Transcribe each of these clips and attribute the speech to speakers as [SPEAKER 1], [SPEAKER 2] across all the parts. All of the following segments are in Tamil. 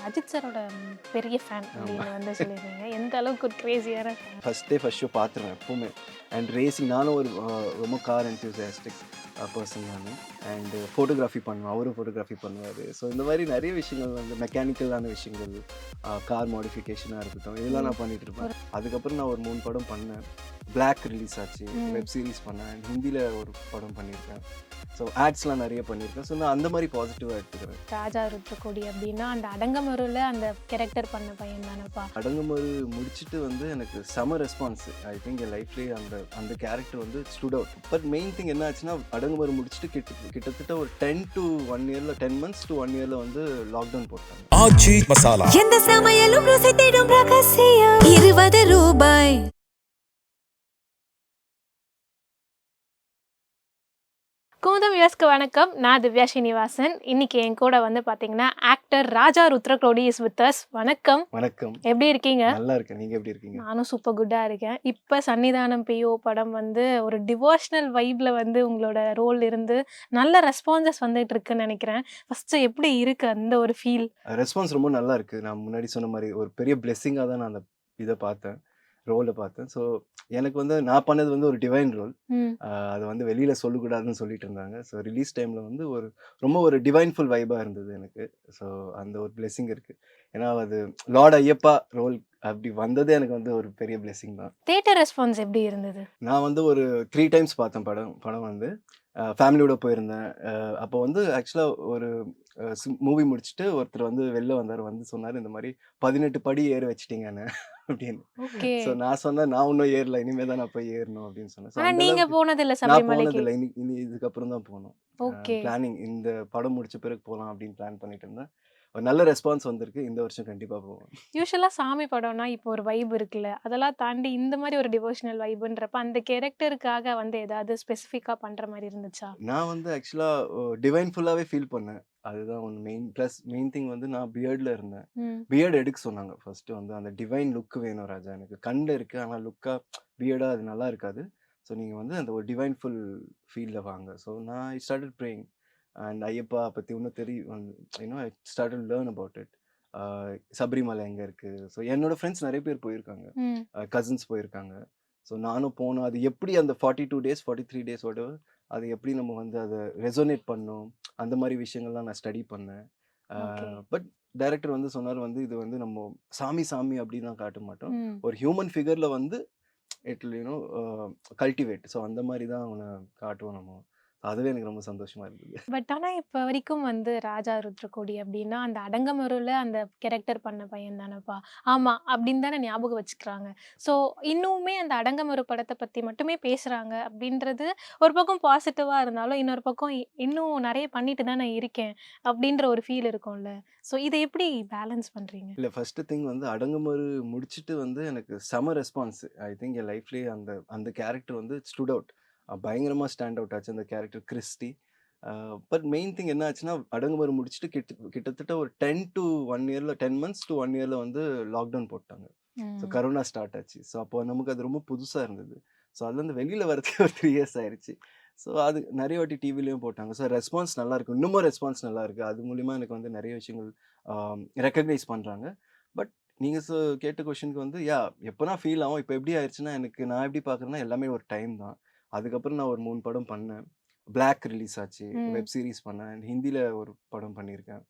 [SPEAKER 1] அஜித் சாரோட பெரிய ஃபேன் அப்படின்னு வந்து சொல்லியிருந்தீங்க. எந்த அளவுக்கு ஒரு கிரேசியான ஃபேன்?
[SPEAKER 2] ஃபர்ஸ்ட் ஷோ பார்த்துருவேன் எப்பவுமே. அண்ட் ரேசிங் நானும் ஒரு ரொம்ப கார் என்தூசியாஸ்டிக் பர்சன் நான். அண்ட் ஃபோட்டோகிராஃபி பண்ணுவேன், அவரும் ஃபோட்டோகிராஃபி பண்ணுவார். ஸோ இந்த மாதிரி நிறைய விஷயங்கள் வந்து மெக்கானிக்கலான விஷயங்கள், கார் மாடிஃபிகேஷனாக இருக்கட்டும், இதெல்லாம் நான் பண்ணிட்டு இருப்பேன். அதுக்கப்புறம் நான் ஒரு 3 படம் பண்ணேன். பிளாக் ரிலீஸ் ஆச்சு, வெப் சீரிஸ் பண்ணேன், ஹிந்தியில் ஒரு படம் பண்ணியிருக்கேன். ஸோ ஆட்ஸ்லாம் நிறைய பண்ணியிருக்கேன். ஸோ நான் அந்த மாதிரி பாசிட்டிவாக எடுத்துக்கிறேன்.
[SPEAKER 1] ராஜா ருத்ரகோடி அப்படின்னா அந்த அடங்கமருல அந்த கேரக்டர் பண்ண பையன் தானப்பா?
[SPEAKER 2] அடங்குமுறை முடிச்சுட்டு வந்து எனக்கு செம ரெஸ்பான்ஸ். ஐ திங்க் என் லைஃப்லேயே அந்த கேரக்டர் வந்து stood out. But main thing என்ன ஆச்சுன்னா, அடங்குமுறை முடிச்சுட்டு கிட்டத்தட்ட ஒரு 10 to 1 இயர்ல 10 months to 1 இயர்ல வந்து லாக்டவுன் போட்டாங்க.
[SPEAKER 3] ஆச்சி மசாலா
[SPEAKER 4] எந்த சமையலும் ருசி தேடும் ரகசியம் 20 ரூபாய்.
[SPEAKER 1] குமுதம் வியூவர்ஸ்க்கு வணக்கம். நான் திவ்யா ஸ்ரீனிவாசன். இன்னைக்கு என் கூட வந்து பார்த்தீங்கன்னா actor Raja Rudrakoti is with us. வணக்கம்.
[SPEAKER 2] வணக்கம்.
[SPEAKER 1] எப்படி இருக்கீங்க?
[SPEAKER 2] நல்லா இருக்கேன். நீங்க எப்படி இருக்கீங்க?
[SPEAKER 1] நானும் சூப்பர் குட்டாக இருக்கேன். இப்போ சன்னிதானம் பிஓ படம் வந்து ஒரு டிவோஷனல் வைப்ல வந்து உங்களோட ரோல் இருந்து நல்ல ரெஸ்பான்சஸ் வந்துட்டு இருக்குன்னு நினைக்கிறேன். ஃபர்ஸ்ட் எப்படி இருக்கு அந்த ஒரு ஃபீல்?
[SPEAKER 2] ரெஸ்பான்ஸ் ரொம்ப நல்லா இருக்கு. நான் முன்னாடி சொன்ன மாதிரி ஒரு பெரிய பிளெஸ்ஸிங்காக தான் நான் அந்த இதை பார்த்தேன், ரோலை பார்த்தேன். ஸோ எனக்கு வந்து நான் பண்ணது வந்து ஒரு டிவைன் ரோல். அதை வந்து வெளியில் சொல்லக்கூடாதுன்னு சொல்லிட்டு இருந்தாங்க. ஸோ ரிலீஸ் டைமில் வந்து ரொம்ப ஒரு டிவைன்ஃபுல் வைபாக இருந்தது எனக்கு. ஸோ அந்த ஒரு பிளெஸ்ஸிங் இருக்குது. ஏன்னா அது லார்ட் ஐயப்பா ரோல் அப்படி வந்ததே எனக்கு வந்து ஒரு பெரிய பிளெஸ்ஸிங் தான்.
[SPEAKER 1] தியேட்டர் ரெஸ்பான்ஸ் எப்படி இருந்தது?
[SPEAKER 2] நான் வந்து ஒரு 3 times பார்த்தேன் படம் வந்து ஃபேமிலியோட போயிருந்தேன். அப்போ வந்து ஆக்சுவலாக ஒரு மூவி முடிச்சுட்டு ஒருத்தர் வந்து வெளில வந்தார், வந்து சொன்னார் இந்த மாதிரி 18 படி ஏற வச்சிட்டீங்கன்னு அப்படின்னு.
[SPEAKER 1] ஓகே.
[SPEAKER 2] ஸோ நான் சொன்னேன், நான் இன்னும் ஏறல, இனிமேல் தான் நான் போய் ஏறணும் அப்படின்னு சொன்னேன். ஸோ
[SPEAKER 1] ஆனா நீங்க போனதில்ல
[SPEAKER 2] நான்
[SPEAKER 1] சபரிமலைக்கு?
[SPEAKER 2] போனதில்லை, இனி இதுக்கப்புறம் தான் போகணும்.
[SPEAKER 1] ஓகே.
[SPEAKER 2] பிளானிங் இந்த படம் முடிச்ச பிறகு போகலாம் அப்படின்னு பிளான் பண்ணிட்டு இருந்தேன். ஒரு நல்ல ரெஸ்பான்ஸ் வந்திருக்கு. இந்த வருஷம் கண்டிப்பாக போவோம்.
[SPEAKER 1] யூஸ்வலாக சாமி படம்னா இப்போ ஒரு வைப் இருக்குல்ல, அதெல்லாம் தாண்டி இந்த மாதிரி ஒரு டிவோஷனல் வைப்புன்றப்ப அந்த கேரக்டருக்காக வந்து ஏதாவது ஸ்பெசிஃபிக்காக பண்ணுற மாதிரி இருந்துச்சா?
[SPEAKER 2] நான் வந்து ஆக்சுவலாக டிவைன்ஃபுல்லாகவே ஃபீல் பண்ணேன். அதுதான் ஒன்று மெயின் திங் வந்து நான் பியர்டில் இருந்தேன். பியர்டு எடுக்க சொன்னாங்க ஃபர்ஸ்ட்டு. வந்து அந்த டிவைன் லுக் வேணும் ராஜா, எனக்கு கண்ணில் இருக்குது ஆனால் லுக்காக பியர்டாக அது நல்லா இருக்காது. ஸோ நீங்கள் வந்து அந்த ஒரு டிவைன்ஃபுல் ஃபீல்டில் வாங்க. ஸோ நான் I started praying and Ayyappa பற்றி இன்னும் தெரியும். I started learn about it. Sabarimala எங்கே இருக்குது. ஸோ என்னோடய ஃப்ரெண்ட்ஸ் நிறைய பேர் போயிருக்காங்க, கசின்ஸ் போயிருக்காங்க. ஸோ நானும் போனோம். அது எப்படி அந்த 42 days 43 days அது எப்படி நம்ம வந்து அதை ரெசோனேட் பண்ணோம், அந்த மாதிரி விஷயங்கள்லாம் நான் ஸ்டடி பண்ணேன். பட் டைரக்டர் வந்து சொன்னார், வந்து இது வந்து நம்ம சாமி அப்படின்லாம் காட்ட மாட்டோம், ஒரு ஹியூமன் ஃபிகரில் வந்து இட் யூனோ கல்டிவேட். ஸோ அந்த மாதிரி தான் அவனை காட்டுவோம் நம்ம. அதுவே எனக்கு ரொம்ப சந்தோஷமா இருந்தது.
[SPEAKER 1] பட் ஆனால் இப்போ வரைக்கும் வந்து ராஜா ருத்ரகோடி அப்படின்னா அந்த அடங்கமருல அந்த கேரக்டர் பண்ண பையன் தானப்பா, ஆமாம் அப்படின்னு தானே ஞாபகம் வச்சுக்கிறாங்க. ஸோ இன்னுமே அந்த அடங்கமரு படத்தை பற்றி மட்டுமே பேசுகிறாங்க அப்படின்றது ஒரு பக்கம் பாசிட்டிவாக இருந்தாலும், இன்னொரு பக்கம் இன்னும் நிறைய பண்ணிட்டு தானே இருக்கேன் அப்படின்ற ஒரு ஃபீல் இருக்கும்ல. ஸோ இதை எப்படி பேலன்ஸ் பண்ணுறீங்க?
[SPEAKER 2] இல்லை, ஃபஸ்ட்டு திங் வந்து அடங்குமுறை முடிச்சுட்டு வந்து எனக்கு செம ரெஸ்பான்ஸ். ஐ திங்க் என் லைஃப்லேயே அந்த கேரக்டர் வந்து ஸ்டுட் அவுட். பயங்கரமாக ஸ்டாண்ட் அவுட் ஆச்சு அந்த character Christy. But main thing என்ன ஆச்சுன்னா, அடங்குமுறை முடிச்சுட்டு கிட்டத்தட்ட ஒரு 10 to 1 இயர்ல 10 months to 1 இயர்ல வந்து லாக்டவுன் போட்டாங்க. ஸோ கரோனா ஸ்டார்ட் ஆச்சு. ஸோ அப்போ நமக்கு அது ரொம்ப புதுசாக இருந்தது. ஸோ அதுலேருந்து வெளியில் வரதுக்கு ஒரு 3 years ஆயிடுச்சு. ஸோ அது நிறைய வாட்டி டிவிலையும் போட்டாங்க. ஸோ ரெஸ்பான்ஸ் நல்லாயிருக்கு, இன்னமும் ரெஸ்பான்ஸ் நல்லாயிருக்கு. அது மூலிமா எனக்கு வந்து நிறைய விஷயங்கள் ரெக்கக்னைஸ் பண்ணுறாங்க. பட் நீங்கள் கேட்ட கொஷனுக்கு வந்து எப்போனா ஃபீல் ஆகும். இப்போ எப்படி ஆயிடுச்சுன்னா, நான் எப்படி பார்க்குறேன்னா எல்லாமே ஒரு டைம் தான். அதுக்கப்புறம் நான் ஒரு 3 படம் பண்ணேன். பிளாக் ரிலீஸ் ஆச்சு, வெப் சீரிஸ் பண்ணேன், ஹிந்தியில் ஒரு படம் பண்ணியிருக்கேன்.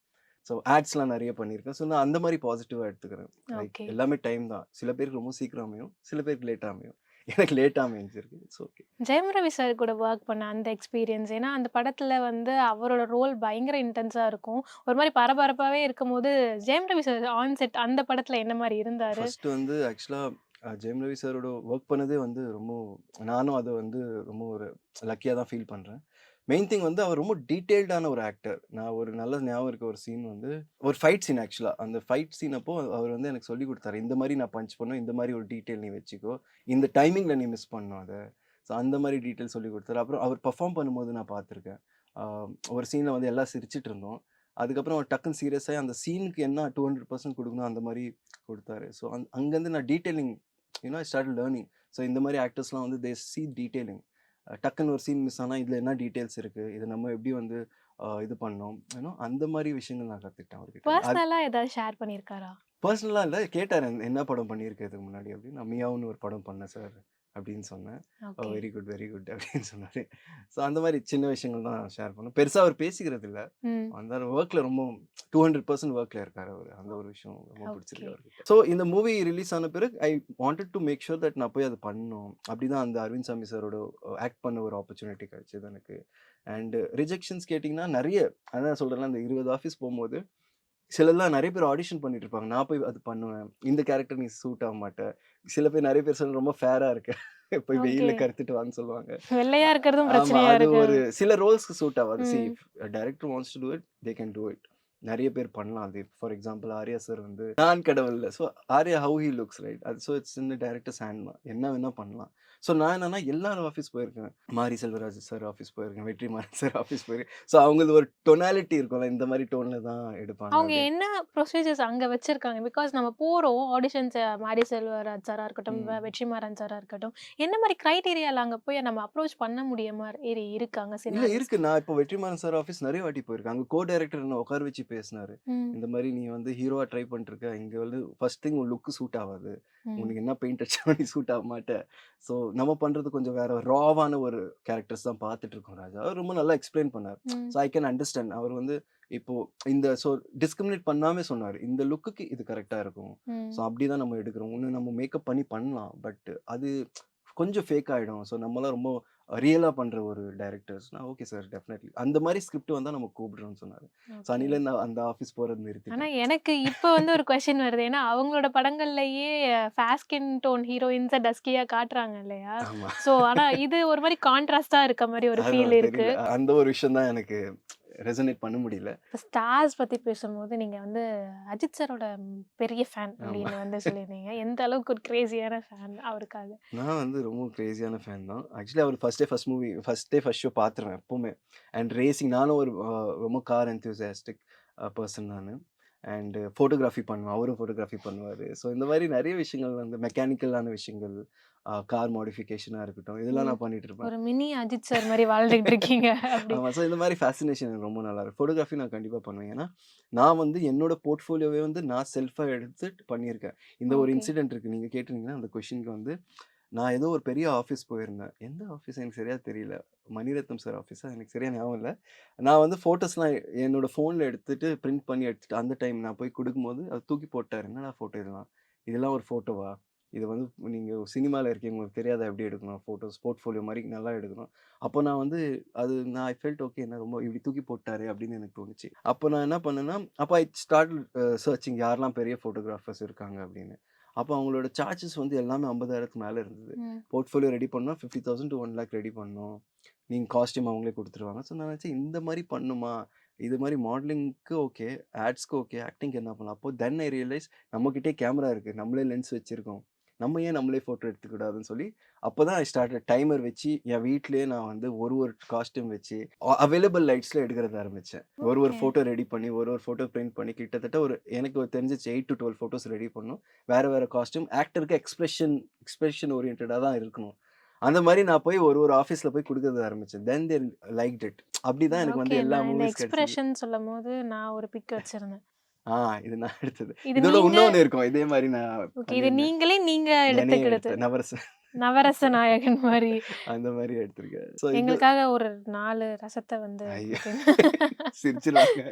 [SPEAKER 2] ஸோ ஆட்ஸ்லாம் நிறைய பண்ணியிருக்கேன். ஸோ நான் அந்த மாதிரி பாசிட்டிவாக எடுத்துக்கிறேன். லைக் எல்லாமே டைம் தான். சில பேருக்கு ரொம்ப சீக்கிரம் அமையும், சில பேருக்கு லேட்டாக அமையும். எனக்கு லேட்டாக அமைஞ்சிருக்கு. It's okay.
[SPEAKER 1] Jayam Ravi sir கூட ஒர்க் பண்ண அந்த எக்ஸ்பீரியன்ஸ், ஏன்னா அந்த படத்தில் வந்து அவரோட ரோல் பயங்கர இன்டென்ஸாக இருக்கும், ஒரு மாதிரி பரபரப்பாகவே இருக்கும்போது Jayam Ravi sir on set அந்த படத்தில் என்ன மாதிரி இருந்தார்?
[SPEAKER 2] ஃபர்ஸ்ட் வந்து ஆக்சுவலாக ஜெயம் ரவி சாரோட ஒர்க் பண்ணதே வந்து நானும் அதை வந்து ரொம்ப ஒரு லக்கியாக தான் ஃபீல் பண்ணுறேன். மெயின் திங் வந்து அவர் ரொம்ப டீட்டெயில்டான ஒரு ஆக்டர். நான் ஒரு நல்ல ஞாபகம் இருக்க ஒரு சீன் வந்து ஒரு ஃபைட் சீன். ஆக்சுவலாக அந்த ஃபைட் சீன் அப்போ அவர் வந்து எனக்கு சொல்லி கொடுத்தாரு, இந்த மாதிரி நான் பஞ்ச் பண்ணோம், இந்த மாதிரி ஒரு டீட்டெயில் நீ வச்சுக்கோ, இந்த டைமிங்கில் நீ மிஸ் பண்ணும் அதை. ஸோ அந்த மாதிரி டீட்டெயில் சொல்லி கொடுத்தாரு. அப்புறம் அவர் பர்ஃபார்ம் பண்ணும்போது நான் பார்த்துருக்கேன். ஒரு சீனில் வந்து எல்லாம் சிரிச்சிட்டு இருந்தோம். அதுக்கப்புறம் அவர் டக்குன்னு சீரியஸாக அந்த சீனுக்கு என்ன 200% கொடுக்கணும் அந்த மாதிரி கொடுத்தாரு. ஸோ அங்கேருந்து நான் detailing I start learning. So இந்த மாதிரி ஆக்டர்ஸ்லாம் வந்து தே சி டீட்டெயிலிங். டக்குன்னு ஒரு சீன் மிஸ் ஆனால் இதில் என்ன டீட்டெயில்ஸ் இருக்குது, இதை நம்ம எப்படி வந்து இது பண்ணோம். அந்த மாரி விஷயங்கள் நான் கத்துக்கிட்டேன் அவர்கிட்ட.
[SPEAKER 1] பர்சனலா ஏதாவது ஷேர் பண்ணியிருக்காரா?
[SPEAKER 2] பர்சனலா இல்ல. கேட்டாரு என்ன படம் பண்ணியிருக்க இதுக்கு முன்னாடி அப்படின்னு. நான் மியாவ்னு ஒரு படம் பண்ணேன் சார் அப்படின்னு சொன்னேன்.
[SPEAKER 1] Okay.
[SPEAKER 2] Very good, very good அப்படின்னு சொன்னாரு. ஸோ அந்த மாரி சின்ன விஷயங்கள் தான் ஷேர் பண்ணோம். பெருசா அவர் பேசிக்கிறது இல்ல.
[SPEAKER 1] ம்.
[SPEAKER 2] அந்த ஒர்க்ல ரொம்ப 200% ஒர்க்ல இருக்காரு அவரு. அந்த ஒரு விஷயம் ரொம்ப பிடிச்சிருக்கு
[SPEAKER 1] ஓகே.
[SPEAKER 2] அவர்கிட்ட. ஸோ இந்த மூவி ரிலீஸ் ஆன பிறகு I wanted to make sure that நான் போய் அத பண்ணணும். அப்படிதான் அந்த அரவிந்த் சாமி சாரோட ஆக்ட் பண்ண ஒரு ஆப்பர்ச்சுனிட்டி கிடைச்சது எனக்கு. அண்ட் ரிஜெக்ஷன்ஸ் கேட்டீங்கன்னா நெறைய அதான் சொல்றேன்ல அந்த 20 ஆஃபீஸ் போம்போது சிலர்லாம் நெறைய பேர் ஆடிஷன் பண்ணிட்டு இருப்பாங்க. நான் போய் அது பண்ணுவேன். இந்த கேரக்டர் நீ சூட் ஆக மாட்ட. சில பேர் நெறைய பேர் ரொம்ப ஃபேரா இருக்க. போய்
[SPEAKER 1] ஓகே.
[SPEAKER 2] வெயில்ல கருத்துட்டு வான்னு சொல்லுவாங்க.
[SPEAKER 1] வெள்ளையா இருக்கிறதும்
[SPEAKER 2] ஆமா.
[SPEAKER 1] பிரச்சனையா
[SPEAKER 2] அது
[SPEAKER 1] இருக்கு.
[SPEAKER 2] ஒரு சில ரோல்ஸ்க்கு சூட் ஆகாது.
[SPEAKER 1] ம்.
[SPEAKER 2] If director wants to do it, they can do it. நெறைய பேர் பண்ணலாம் அது. ஃபார் எக்ஸாம்பிள் ஆர்யா சார் வந்து நான் கடவுள்ல. So Arya how he looks right. So it's in the director's hand தான். என்ன வேணா பண்ணலாம். ஸோ நான் என்னன்னா எல்லார் ஆஃபீஸ் போயிருக்கேன். மாரி செல்வராஜ் சார் ஆஃபீஸ் போயிருக்கேன். வெற்றிமாறன் சார் ஆஃபீஸ் போயிருக்கேன். ஸோ அவங்களுக்கு ஒரு டொனாலிட்டி இருக்கும்ல. இந்த மாரி டோன்ல தான் எடுப்பாங்க
[SPEAKER 1] அவங்க
[SPEAKER 2] அப்படின்னு.
[SPEAKER 1] என்ன ப்ரொசீஜர்ஸ் அங்க வச்சிருக்காங்க? பிகாஸ் நம்ம போறோம் ஆடிஷன்ஸ் மாரி செல்வராஜ் சாரா இருக்கட்டும்,
[SPEAKER 2] ம்.
[SPEAKER 1] வெற்றிமாறன் சாரா இருக்கட்டும். என்ன மாரி கிரைட்டீரியால அங்க போய் நம்ம அப்ரோச் பண்ண முடிய மாரி இருக்காங்க
[SPEAKER 2] இல்ல
[SPEAKER 1] சினாரியோஸ்?
[SPEAKER 2] இருக்கு. நான் இப்போ வெற்றிமாறன் சார் ஆஃபீஸ் நெறைய வாட்டி போயிருக்கேன். அங்க டைரக்டர் என்ன உட்கார வச்சு பேசினாரு.
[SPEAKER 1] ம்.
[SPEAKER 2] இந்த மாரி நீ வந்து ஹீரோவா ட்ரை பண்ணிட்டு இருக்க. இங்க வந்து ஃபர்ஸ்ட் திங் உன் லுக் சூட் ஆவாது.
[SPEAKER 1] ம்.
[SPEAKER 2] உனக்கு என்ன பெயிண்ட் அடிச்சாலும் நீ சூட் ஆக மாட்ட. ஸோ நம்ம பண்றது கொஞ்சம் வேற ராவான ஒரு கேரக்டர்ஸ் தான் பார்த்துட்டு இருக்கோம் ராஜா. அவர் ரொம்ப நல்லா எக்ஸ்பிளைன் பண்ணாரு.
[SPEAKER 1] ம்.
[SPEAKER 2] So I can understand. அவர் வந்து இப்போ இந்த டிஸ்கிரிமினேட் பண்ணாம சொன்னாரு. இந்த லுக்குக்கு இது கரெக்ட்டா இருக்கும். ஸோ
[SPEAKER 1] ம்.
[SPEAKER 2] அப்படிதான் நம்ம எடுக்கிறோம். இன்னும் நம்ம மேக்கப் பண்ணி பண்ணலாம். பட் அது கொஞ்சம் ஃபேக் ஆயிடும். ஸோ நம்மலாம் ரொம்ப ரியலா பண்ற ஒரு டைரக்டர்ஸ்னா ஓகே சார் டெஃபினெட்லி. அந்த மாரி ஸ்கிரிப்ட் வந்தா நம்ம கூப்பிடுறோம்னு சொன்னாரு. So
[SPEAKER 1] okay.
[SPEAKER 2] அன்னையிலேருந்து நான் அந்த ஆஃபீஸ் போறது
[SPEAKER 1] ஆனா
[SPEAKER 2] நிறுத்திட்டேன்.
[SPEAKER 1] எனக்கு இப்ப வந்து ஒரு கொஸ்டின் வருது. ஏன்னா அவங்களோட படங்கள்லயே ஃபேர் ஸ்கின் டோன் ஹீரோயின்ஸ டஸ்கியா காட்டுறாங்க இல்லையா?
[SPEAKER 2] ஆமா.
[SPEAKER 1] ஆனா இது ஒரு மாரி கான்ட்ராஸ்ட்டா இருக்க மாரி ஒரு
[SPEAKER 2] அதான்
[SPEAKER 1] ஃபீல் இருக்கு.
[SPEAKER 2] தெரியல. அந்த ஒரு விஷயம் தான் எனக்கு ரெசனேட் பண்ண முடியல.
[SPEAKER 1] இப்ப ஸ்டார்ஸ் பத்தி பேசும்போது நீங்க வந்து அஜித் சாரோட பெரிய ஃபேன்
[SPEAKER 2] ஆமா.
[SPEAKER 1] அப்படின்னு வந்து சொல்லியிருந்தீங்க. எந்த அளவுக்கு ஒரு கிரேசியான ஃபேன் அவருக்காக?
[SPEAKER 2] நான் வந்து ரொம்ப கிரேசியான ஃபேன் தான். ஆக்சுவலி அவர் ஃபர்ஸ்ட் ஷோ பார்த்துருவேன் எப்பவுமே. அண்ட் ரேசிங் நானும் ஒரு ரொம்ப கார் என்தூசியாஸ்டிக் பெர்சன் நானு. அண்ட் ஃபோட்டோகிராஃபி பண்ணுவேன். அவரும் ஃபோட்டோகிராஃபி பண்ணுவாரு. ஸோ இந்த மாரி நெறைய விஷயங்கள் வந்து மெக்கானிக்கலான விஷயங்கள், கார் மாடிஃபிகேஷனா இருக்கட்டும், இதெல்லாம்
[SPEAKER 1] நீங்க
[SPEAKER 2] நான் பண்ணிட்டு இருப்பேன்.
[SPEAKER 1] ஒரு மினி அஜித் சார் மாரி வாழ்ந்துகிட்டு இருக்கீங்க அப்படி.
[SPEAKER 2] ஆமா. ஸோ இந்த மாரி ஃபேசினேஷன் எனக்கு ரொம்ப நல்லா இருக்கும். ஃபோட்டோகிராஃபி நான் கண்டிப்பா பண்ணுவேன். ஏன்னா, நான் வந்து என்னோட போர்ட்ஃபோலியோவே வந்து நான் செல்ஃபா எடுத்துட்டு பண்ணியிருக்கேன். இந்த ஒரு
[SPEAKER 1] ஓகே.
[SPEAKER 2] இன்சிடென்ட் இருக்கு. நீங்க கேட்டிருந்தீங்கன்னா, அந்த கொஸ்டினுக்கு வந்து நான் ஏதோ ஒரு பெரிய ஆஃபீஸ் போயிருந்தேன். எந்த ஆஃபீஸ் எனக்கு சரியா தெரியல. மணிரத்னம் சார் ஆஃபீஸா எனக்கு சரியா ஞாபகம் இல்ல. நான் வந்து ஃபோட்டோஸ்லாம் என்னோட ஃபோன்ல எடுத்துட்டு பிரிண்ட் பண்ணி எடுத்துட்டு அந்த டைம் நான் போய் குடுக்கும்போது, அத தூக்கி போட்டாரு. என்னடா ஃபோட்டோ இதெல்லாம்? இதெல்லாம் ஒரு ஃபோட்டோவா? இது வந்து நீங்க சினிமால இருக்கீங்க. உங்களுக்கு தெரியாதா எப்படி எடுக்கணும் ஃபோட்டோஸ்? போர்ட்ஃபோலியோ மாரி நல்லா எடுக்கணும். அப்போ நான் வந்து நான் ஐ ஃபெல்ட் ஓகே என்ன ரொம்ப இப்படி தூக்கி போட்டாரே அப்படின்னு எனக்கு தோணுச்சு. அப்போ நான் என்ன பண்ணேன்னா, அப்போ ஐ ஸ்டார்ட்டட் சர்ச்சிங் யாரெல்லாம் பெரிய ஃபோட்டோகிராஃபர்ஸ் இருக்காங்க அப்படின்னு. அப்போ அவங்களோட சார்ஜஸ் வந்து எல்லாமே 50,000க்கு மேல இருந்தது.
[SPEAKER 1] ம்.
[SPEAKER 2] போர்ட்ஃபோலியோ ரெடி பண்ணா 50,000 to 1,00,000 ரெடி பண்ணணும். நீங்க காஸ்டியூம் அவங்களே குடுத்துருவாங்க. ஸோ நான் நினச்சேன் இந்த மாரி பண்ணுமா? இது மாரி மாடலிங்க்கு ஓகே, ஆட்ஸ்க்கு ஓகே, ஆக்டிங்க்கு என்ன பண்ணலாம்? அப்போ தென் ஐ ரியலைஸ் நம்மகிட்டயே கேமரா இருக்கு. நம்மளே லென்ஸ் வச்சிருக்கோம். நம்ம ஏன் நம்மளே ஃபோட்டோ எடுத்துக்கூடாதுன்னு சொல்லி, அப்பதான் ஐ ஸ்டார்ட்டட் டைமர் வச்சு, என் வீட்லயே நான் வந்து ஒரு காஸ்டியூம் வச்சு, அவைலபிள் லைட்ஸ்ல எடுக்கறத ஆரம்பிச்சேன். ஒரு
[SPEAKER 1] ஓகே.
[SPEAKER 2] ஃபோட்டோ ரெடி பண்ணி, ஒரு ஃபோட்டோ பிரிண்ட் பண்ணி கிட்டத்தட்ட எனக்கு தெரிஞ்சிச்சு 8 to 12 ஃபோட்டோஸ் ரெடி பண்ணணும். வேற காஸ்டியூம். ஆக்டருக்கு எக்ஸ்பிரஷன் ஓரியன்டடா தான் இருக்கணும். அந்த மாரி நான் போய் ஒரு ஆஃபீஸ்ல போய் குடுக்கறத ஆரம்பிச்சேன். தென் தே லைக்ட் இட். அப்படிதான் எனக்கு
[SPEAKER 1] ஓகே.
[SPEAKER 2] வந்து எல்லா
[SPEAKER 1] நான் இந்த
[SPEAKER 2] மூவிஸ் கிடைச்சது.
[SPEAKER 1] எக்ஸ்பிரஷன் சொல்லும்போது நான் ஒரு பிக் வச்சிருந்தேன்.
[SPEAKER 2] இது நான் எடுத்தது.
[SPEAKER 1] இது
[SPEAKER 2] இதோட
[SPEAKER 1] நீங்க
[SPEAKER 2] இன்னொன்னு இருக்கும். இதே மாரி நான்
[SPEAKER 1] ஓகே. இது
[SPEAKER 2] பண்ணியிருந்தேன்.
[SPEAKER 1] நீங்க
[SPEAKER 2] என்னையே
[SPEAKER 1] எடுத்துக்கிட்டது.
[SPEAKER 2] எடுத்தேன். நவரசம்.
[SPEAKER 1] நவரச நாயகன் மாரி.
[SPEAKER 2] அந்த மாரி எடுத்திருக்கேன். ஸோ இது
[SPEAKER 1] எங்களுக்காக ஒரு 4 ரசத்த வந்து
[SPEAKER 2] ஐயோ!
[SPEAKER 1] குடுத்தீங்க.
[SPEAKER 2] சிரிச்சிருவாங்க.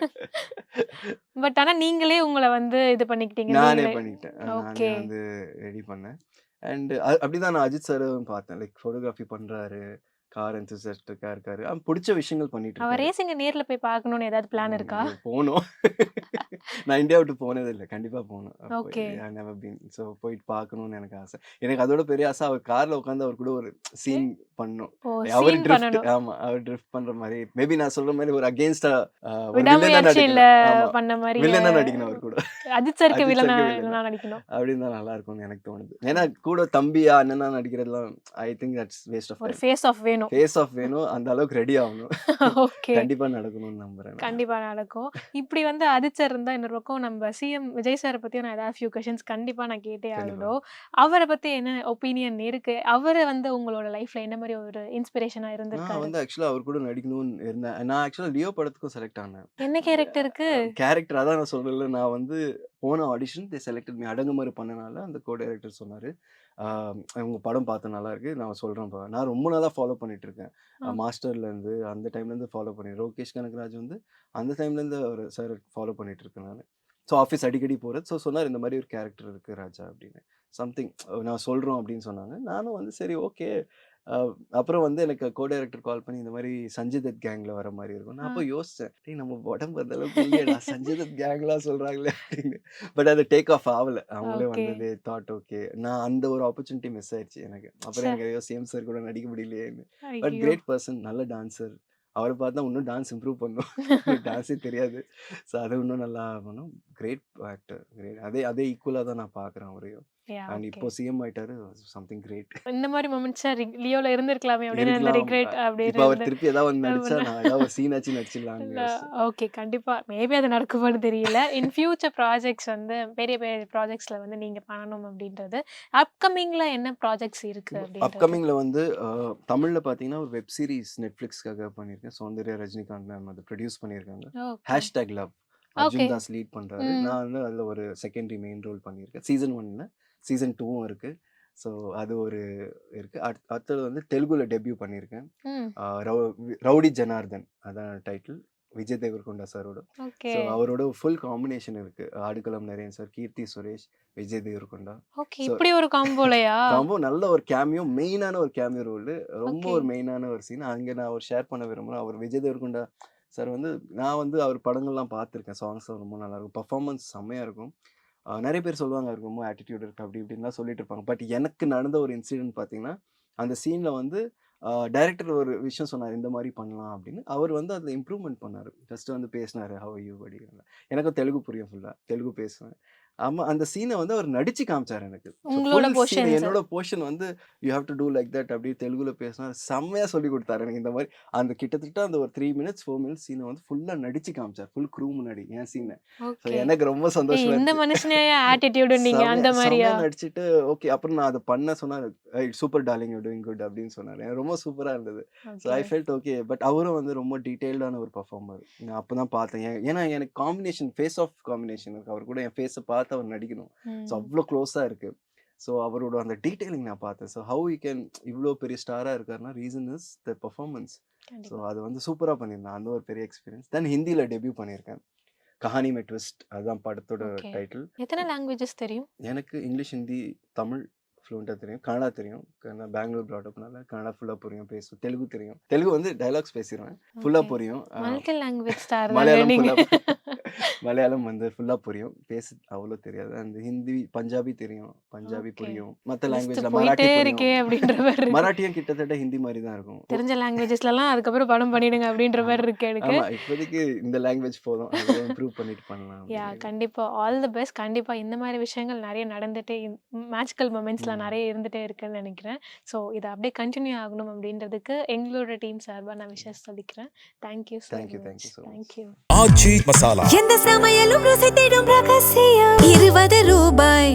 [SPEAKER 1] பட் ஆனா நீங்களே உங்கள வந்து இது பண்ணிக்கிட்டீங்க.
[SPEAKER 2] நானே
[SPEAKER 1] நீங்களே.
[SPEAKER 2] பண்ணிக்கிட்டேன். நானே
[SPEAKER 1] ஓகே.
[SPEAKER 2] வந்து ரெடி பண்ணேன். அண்ட் அப்படிதான் நான் அஜித் சாரும் பார்த்தேன். லைக் ஃபோட்டோகிராஃபி பண்றாரு. கார் என்தூசியாஸ்டிக்கா இருக்காரு. புடிச்ச விஷயங்கள் பண்ணிட்டு
[SPEAKER 1] அவர்
[SPEAKER 2] இருக்காரு.
[SPEAKER 1] ரேசிங்க நேர்ல போய் பார்க்கணும்னு ஏதாவது பிளான் இருக்கா?
[SPEAKER 2] ஐயோ! போணும். நான் இந்தியா விட்டு போனதே இல்ல. கண்டிப்பா போணும்.
[SPEAKER 1] Okay.
[SPEAKER 2] I never been. So போயிட்டு பார்க்கணும்னு எனக்கு ஆசை. எனக்கு அதோட பெரிய ஆசை அவர் கார்ல உட்கார்ந்து அவர் கூட ஒரு சீன் பண்ணணும்.
[SPEAKER 1] ஓ!
[SPEAKER 2] அவரு
[SPEAKER 1] சீன்
[SPEAKER 2] ட்ரிஃப்ட்
[SPEAKER 1] பண்ணணும்.
[SPEAKER 2] ஆமா. அவர் ட்ரிஃப்ட் பண்ற மாரி மேபி நான் சொல்ற மாரி ஒரு அகைன்ஸ்டா ஒரு வில்லனா
[SPEAKER 1] விடாமுயற்சியில
[SPEAKER 2] நடிக்கணும். ஆமா.
[SPEAKER 1] பண்ண மாரி.
[SPEAKER 2] வில்லனா நடிக்கணும் அவர் கூட.
[SPEAKER 1] அஜித் சாருக்கு
[SPEAKER 2] அஜித்
[SPEAKER 1] வில்லனா
[SPEAKER 2] சாருக்கு வில்லனா
[SPEAKER 1] நான் நடிக்கணும்.
[SPEAKER 2] அப்படின்னு தான் நல்லா இருக்கும்னு எனக்கு தோணுது. ஏன்னா கூட தம்பியா அண்ணனா நடிக்கிறதுலாம் I think that's waste of
[SPEAKER 1] ஒரு
[SPEAKER 2] டைம்.
[SPEAKER 1] ஃபேஸ் ஆஃப் வேணும்.
[SPEAKER 2] ஃபேஸ் ஆஃப் வேணும், அந்த அளவுக்கு ரெடி ஆகணும்.
[SPEAKER 1] ஓகே.
[SPEAKER 2] கண்டிப்பா நடக்கணும்னு நம்புறேன் நான்.
[SPEAKER 1] கண்டிப்பா நடக்கும். இப்படி வந்து அஜித் சார் இருந்தா இன்னொரு பக்கம் நம்ம சிஎம் விஜய் சார பத்தியும் நான் ஏதாவது ஃபியூ கொஸ்டின்ஸ் கண்டிப்பா நான் கேட்டே
[SPEAKER 2] கண்டிப்பா.
[SPEAKER 1] ஆகணும். அவர பத்தி என்ன ஒப்பீனியன் இருக்கு? அவரு வந்து உங்களோட லைஃப்ல என்ன மாரி ஒரு இன்ஸ்பிரேஷனா
[SPEAKER 2] நான்
[SPEAKER 1] இருந்திருக்காரு?
[SPEAKER 2] வந்து ஆக்சுவலா அவர் கூட நடிக்கணும்னு இருந்தேன். நான் ஆக்சுவலா லியோ படத்துக்கும் செலக்ட் ஆனேன்.
[SPEAKER 1] என்ன கேரக்டருக்கு?
[SPEAKER 2] கேரக்டர் அதான் நான் சொல்றேன்ல, நான் வந்து போன ஆடிஷன் தே செலக்டட் மீ. அடங்குமாறு பண்ணனால அந்த கோ டைரக்டர் சொன்னாரு, "ஆ உங்க படம் பார்த்தேன் நல்லாயிருக்கு. நான் சொல்றேன்ப்பா." நான் ரொம்ப நாளா ஃபாலோ பண்ணிட்டு இருக்கேன்.
[SPEAKER 1] ஆ.
[SPEAKER 2] மாஸ்டர்லேருந்து அந்த டைம்லேருந்து ஃபாலோ பண்ணி ரோகேஷ் கனகராஜ் வந்து அந்த டைம்லேருந்து ஒரு சார் ஃபாலோ பண்ணிட்டு இருக்கேன் நானு. ஸோ ஆஃபீஸ் அடிக்கடி போறது. ஸோ சொன்னாரு, "இந்த மாரி ஒரு கேரக்டர் இருக்கு ராஜா" அப்படின்னு. சம்திங் நான் சொல்றோம் அப்படின்னு சொன்னாங்க. நானும் வந்து சரி ஓகே. அ அப்புறம் வந்து எனக்கு கோ டைரக்டர் கால் பண்ணி இந்த மாரி சஞ்சய் தத் கேங்ல வர மாரி இருக்கும். நான்
[SPEAKER 1] ஆ.
[SPEAKER 2] அப்ப யோசிச்சேன், "டேய் நம்ம உடம்பு அந்த அளவுக்கு இல்லையேடா, சஞ்சய் தத் கேங்லாம் சொல்றாங்களே" அப்படின்னு. பட் அது டேக் ஆஃப் ஆவல. அவங்களே
[SPEAKER 1] ஓகே.
[SPEAKER 2] வந்து தே தாட் ஓகே. நான் அந்த ஒரு ஆப்பர்ச்சுனிட்டி மிஸ் ஆயிடுச்சு எனக்கு. அப்புறம்
[SPEAKER 1] ச்சே!
[SPEAKER 2] எனக்கு ஐயோ! சேம் சார் கூட நடிக்க முடியலையேன்னு. பட்
[SPEAKER 1] ஐயோ!
[SPEAKER 2] கிரேட் பெர்சன், நல்ல டான்சர். அவர பார்த்தா இன்னும் டான்ஸ் இம்ப்ரூவ் பண்ணணும். எனக்கு டான்ஸே தெரியாது. ஸோ அது இன்னும் நல்லா பண்ணணும். Great actor. கிரேட். அதே அதே ஈக்குவலா தான் நான் பார்க்குறேன் அவரையும்.
[SPEAKER 1] யாஹ்!
[SPEAKER 2] And
[SPEAKER 1] okay.
[SPEAKER 2] இப்போ சிஎம் ஆயிட்டாரு. Something great.
[SPEAKER 1] இந்த மாரி மொமெண்ட்ஸா லியோல இருந்திருக்கலாமே அப்படின்னு அந்த
[SPEAKER 2] இருக்கலாம்.
[SPEAKER 1] ரிக்ரெட்
[SPEAKER 2] இப்ப
[SPEAKER 1] அப்படின்னு
[SPEAKER 2] அவர்
[SPEAKER 1] இருந்து
[SPEAKER 2] திருப்பி ஏதாவது ஒண்ணு நடிச்சா,
[SPEAKER 1] ஆமாண்ணா.
[SPEAKER 2] நான் ஏதாவது ஒரு சீனாச்சும் நடிச்சிடலாம்னு
[SPEAKER 1] இல்ல
[SPEAKER 2] யோசிச்சேன்.
[SPEAKER 1] ஓகே. கண்டிப்பா. மேபி அது நடக்குமான்னு தெரியல. இன் ஃபியூச்சர் ப்ராஜெக்ட்ஸ் வந்து பெரிய பெரிய ப்ராஜெக்ட்ஸ்ல வந்து நீங்க பண்ணணும் அப்படின்றது. அப்கமிங்ல என்ன ப்ராஜெக்ட்ஸ் இருக்கு அப்படின்றது?
[SPEAKER 2] அப்கமிங்ல வந்து தமிழ்ல பார்த்தீங்கன்னா, ஒரு வெப் சீரிஸ் Netflixக்காக பண்ணியிருக்கேன். சௌந்தர்யா ரஜினிகாந்த் மேம் அத ப்ரொடியூஸ் பண்ணியிருக்காங்க.
[SPEAKER 1] Okay.
[SPEAKER 2] #Love.
[SPEAKER 1] Okay.
[SPEAKER 2] Arjun Das lead பண்றாரு.
[SPEAKER 1] ம்.
[SPEAKER 2] நான் வந்து அதுல ஒரு செகண்டரி மெயின் ரோல் பண்ணியிருக்கேன். சீசன் 1 சீசன் 2வும் இருக்கு. ஸோ அது ஒரு இருக்கு. அடுத்தது வந்து தெலுங்குல டெபியூ பண்ணியிருக்கேன்.
[SPEAKER 1] ம்.
[SPEAKER 2] ரவுடி ஜனார்தன் அதான் டைட்டில். விஜய் தேவரகொண்டா சாரோட.
[SPEAKER 1] ஓகே.
[SPEAKER 2] ஸோ அவரோட ஃபுல் காம்பினேஷன் இருக்கு. Aadukalam Naren sir, Keerthy Suresh, Vijay Deverakonda.
[SPEAKER 1] Okay.
[SPEAKER 2] So
[SPEAKER 1] இப்படி ஒரு காம்போலயா?
[SPEAKER 2] காம்போ நல்ல ஒரு கேமியோ, மெயினான ஒரு கேமியோ ரோலு. ரொம்ப
[SPEAKER 1] ஓகே.
[SPEAKER 2] ஒரு மெயினான ஒரு சீன். அங்க நான் ஒரு ஷேர் பண்ண விரும்புறேன். அவர் விஜய் தேவரகொண்டா சார் வந்து நான் வந்து அவர் படங்கள்லாம் பார்த்துருக்கேன். சாங்ஸ்லாம் ரொம்ப நல்லாயிருக்கும். பெர்ஃபார்மன்ஸ் செம்மையா இருக்கும். நெறைய பேர் சொல்லுவாங்க, அவருக்கு ரொம்ப ஆட்டிட்யூட் இருக்கு அப்படி இப்படின்லாம் சொல்லிட்டு இருப்பாங்க. பட் எனக்கு நடந்த ஒரு இன்சிடென்ட் பார்த்தீங்கன்னா, அந்த சீன்ல வந்து டைரக்டர் ஒரு விஷயம் சொன்னாரு, இந்த மாரி பண்ணலாம் அப்படின்னு. அவர் வந்து அதில இம்ப்ரூவ்மென்ட் பண்ணாரு. ஃபர்ஸ்ட்டு வந்து பேசினாரு, "ஹவ் ஆர் யூ?" அப்படின்னு. எனக்கும் தெலுங்கு புரியும் ஃபுல்லா. தெலுங்கு பேசுவேன். ஆமா, அந்த சீன வந்து அவர் நடிச்சு காமிச்சாரு எனக்கு. ஸோ
[SPEAKER 1] உங்களோட
[SPEAKER 2] ஃபுல் சீன்
[SPEAKER 1] போர்ஷன்ஸ்.
[SPEAKER 2] என்னோட போர்ஷன் வந்து you have to do like that அப்படி தெலுங்குல பேசினாரு. செம்மையா சொல்லிக் குடுத்தாரு எனக்கு இந்த மாரி. அந்த கிட்டத்தட்ட அந்த ஒரு 3 மினிட்ஸ், 4 மினிட்ஸ் சீன வந்து ஃபுல்லா நடிச்சு காமிச்சார். ஃபுல் க்ரூ முன்னாடி என் சீன. So
[SPEAKER 1] okay.
[SPEAKER 2] எனக்கு ரொம்ப
[SPEAKER 1] ஏய்
[SPEAKER 2] சந்தோஷமா
[SPEAKER 1] இந்த
[SPEAKER 2] இருந்துச்சு.
[SPEAKER 1] மனுஷனையா ஆட்டிட்யூடுன்னீங்க அந்த
[SPEAKER 2] செம்மையா
[SPEAKER 1] மாரியா?
[SPEAKER 2] செம்மையா நடிச்சுட்டு ஓகே. அப்புறம் நான் அத பண்ண சொன்னாரு. Super darling you are doing good" அப்படின்னு சொன்னாரு. எனக்கு ரொம்ப சூப்பரா இருந்தது. So
[SPEAKER 1] okay.
[SPEAKER 2] I felt okay. But அவரும் வந்து ரொம்ப டீட்டெயில்டான ஒரு பெர்ஃபார்மர். நான் அப்பதான் பார்த்தேன். ஏன்னா எனக்கு காம்பினேஷன் ஃபேஸ் ஆஃப் காம்பினேஷன் இருக்கு. அவர் கூட என் ஃபேஸ பார்த்து அவர் நடிக்கணும். ஸோ
[SPEAKER 1] ம்.
[SPEAKER 2] அவ்ளோ க்ளோஸா இருக்கு. ஸோ அவரோட அந்த டீட்டெயிலிங் நான் பார்த்தேன். ஸோ ஹவ் ஹி கேன் இவ்ளோ பெரிய ஸ்டாரா இருக்காருன்னா, reason is the performance. So
[SPEAKER 1] கண்டிப்பா.
[SPEAKER 2] அது வந்து சூப்பரா பண்ணியிருந்தேன். அந்த ஒரு பெரிய எக்ஸ்பீரியன்ஸ். தென் ஹிந்தில டெபியூ பண்ணியிருக்கேன். கஹானி மே ட்விஸ்ட் அதுதான் படத்தோட
[SPEAKER 1] ஓகே.
[SPEAKER 2] டைட்டில்.
[SPEAKER 1] எத்தன லாங்குவேஜஸ் தெரியும்?
[SPEAKER 2] எனக்கு இங்கிலீஷ், ஹிந்தி, தமிழ் ஃப்ளூயன்ட்டா தெரியும். கன்னடா தெரியும். நான் பெங்களூர் ப்ராட் அப்னால கன்னடா ஃபுல்லா புரியும், பேசுவேன். தெலுங்கு தெரியும். தெலுங்கு வந்து டயலாக்ஸ் பேசிருவேன். ஃபுல்லா
[SPEAKER 1] ஓகே.
[SPEAKER 2] புரியும்.
[SPEAKER 1] மல்டி லாங்குவேஜ் ஸ்டார் தாங்க
[SPEAKER 2] மலையாளம்
[SPEAKER 1] நீங்க.
[SPEAKER 2] மலையாளம் வந்து ஃபுல்லா புரியும். பேச அவ்வளோ தெரியாது. அந்த ஹிந்தி, பஞ்சாபி தெரியும். பஞ்சாபி
[SPEAKER 1] ஓகே.
[SPEAKER 2] புரியும். மத்த
[SPEAKER 1] லிஸ்ட்
[SPEAKER 2] லாங்குவேஜ்ல
[SPEAKER 1] போயிட்டே
[SPEAKER 2] மராட்டி புரியும்.
[SPEAKER 1] இருக்கே அப்படின்ற மாரி இருக்கு.
[SPEAKER 2] மராட்டியும் கிட்டத்தட்ட ஹிந்தி மாரி தான் இருக்கும்.
[SPEAKER 1] தெரிஞ்ச லாங்குவேஜஸ்லலாம் அதுக்கப்புறம் படம் பண்ணிடுங்க அப்படின்ற மாரி இருக்கு எனக்கு.
[SPEAKER 2] ஆமா. இப்போதைக்கு இந்த லாங்குவேஜ் போதும். அதுல இம்ப்ரூவ் பண்ணிட்டு பண்ணலாம் அப்படின்னு.
[SPEAKER 1] கண்டிப்பா. All the best. கண்டிப்பா இந்த மாரி விஷயங்கள் நெறைய நடந்துட்டே மேஜிக்கல் மொமெண்ட்ஸ்லாம்
[SPEAKER 2] ம்.
[SPEAKER 1] நெறைய இருந்துட்டே இருக்குன்னு நெனைக்கிறேன். ஸோ இத அப்படியே கன்டின்யூ ஆகணும் அப்படின்றதுக்கு எங்களோட டீம் சார்பா நான் விஷஸ் சொல்லிக்கிறேன். Thank you so
[SPEAKER 2] thank you
[SPEAKER 1] much.
[SPEAKER 2] So much.
[SPEAKER 1] Thank you.
[SPEAKER 4] Aachi Masala எந்த சமையலும் ருசி தேடும் ரகசியம் 20 ரூபாய்